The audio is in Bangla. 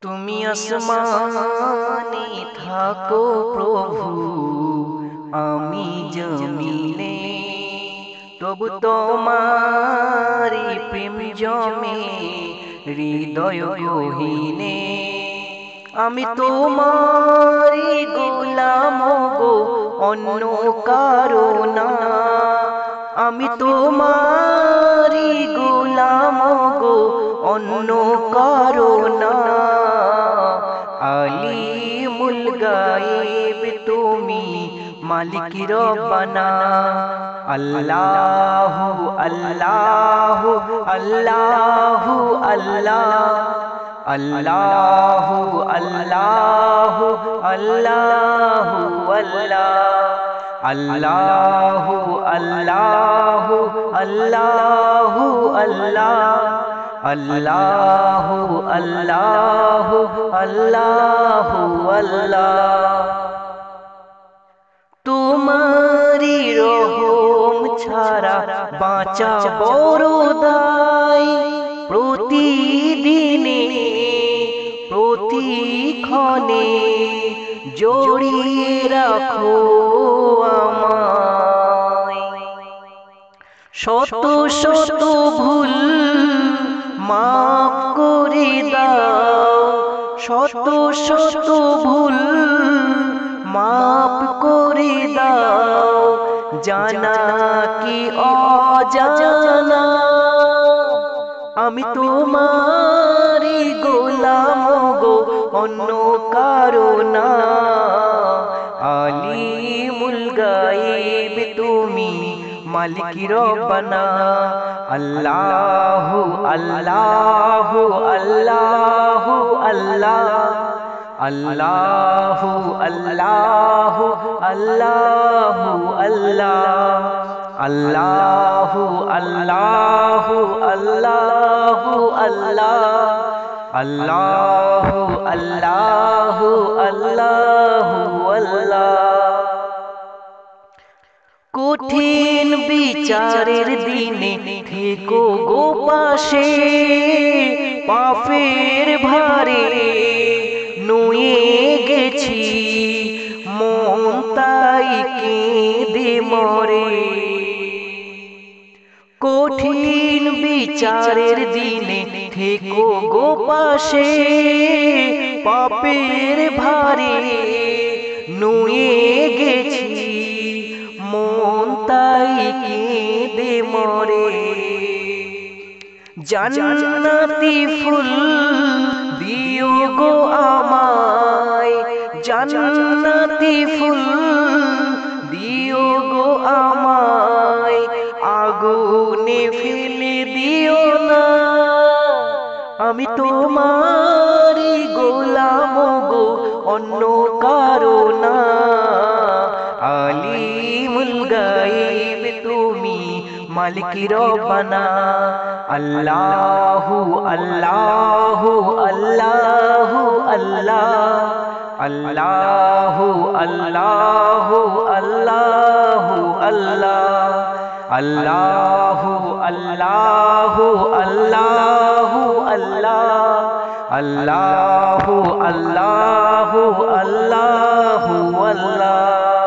তুমি আসমানে থাকো প্রভু, আমি জমিনে, তবু তোমারি প্রেম জমে হৃদয় গহীনে। আমি তোমারি গোলাম গো, অন্য কারো না। আমি তোমারি গোলাম গো, অন্য কারো না। আলিমুল গায়েব তুমি, মালিক রব্বানা। আল্লাহু আল্লাহু আল্লাহু আল্লাহ, আল্লাহু আল্লাহু আল্লাহু আল্লাহ, আল্লাহু আল্লাহু আল্লাহু আল্লাহ, আল্লাহু আল্লাহু আল্লাহু আল্লাহ। তোমারি রহম ছাড়া বাঁচা বড় দায়, প্রতিদিনে প্রতিক্ষণে জড়িয়ে রাখো আমায়। শত শত ভুল মাফ করে দাও, শত শত ভুল মাফ করে দাও, জানা কি অজানা। আমি তোমারি গোলাম গো, অন্য কারো না। আলিমুল গায়েব তুমি, মালিক রব্বানা। আল্লাহু আল্লাহু আল্লাহু আল্লাহ, আল্লাহু আল্লাহু আল্লাহু আল্লাহ, আল্লাহু আল্লাহু আল্লাহু আল্লাহ, আল্লাহু আল্লাহু আল্লাহু আল্লাহ। কঠিন বিচারের দিনে থেকো গো পাশে, পাপের ভারে নুয়ে গেছি মন তাই কেঁদে মরে। কঠিন বিচারের দিনে থেকো গো পাশে, পাপের ভারে নুয়ে গেছি মন তাই কেঁদে মরে। জান্নাতি ফুল দিও গো আমায়, জান্নাতি ফুল দিও গো আমায়, আগুনে ফেলে দিও না। আমি তোমারি গোলাম গো, অন্য কারো না। আলিমুল গায়েব তুমি, মালিক রব্বানা। আল্লাহু আল্লাহু আল্লাহু আল্লাহ, আল্লাহু আল্লাহু আল্লাহু আল্লাহ, আল্লাহু আল্লাহু আল্লাহু আল্লাহ, আল্লাহু আল্লাহু আল্লাহু আল্লাহ।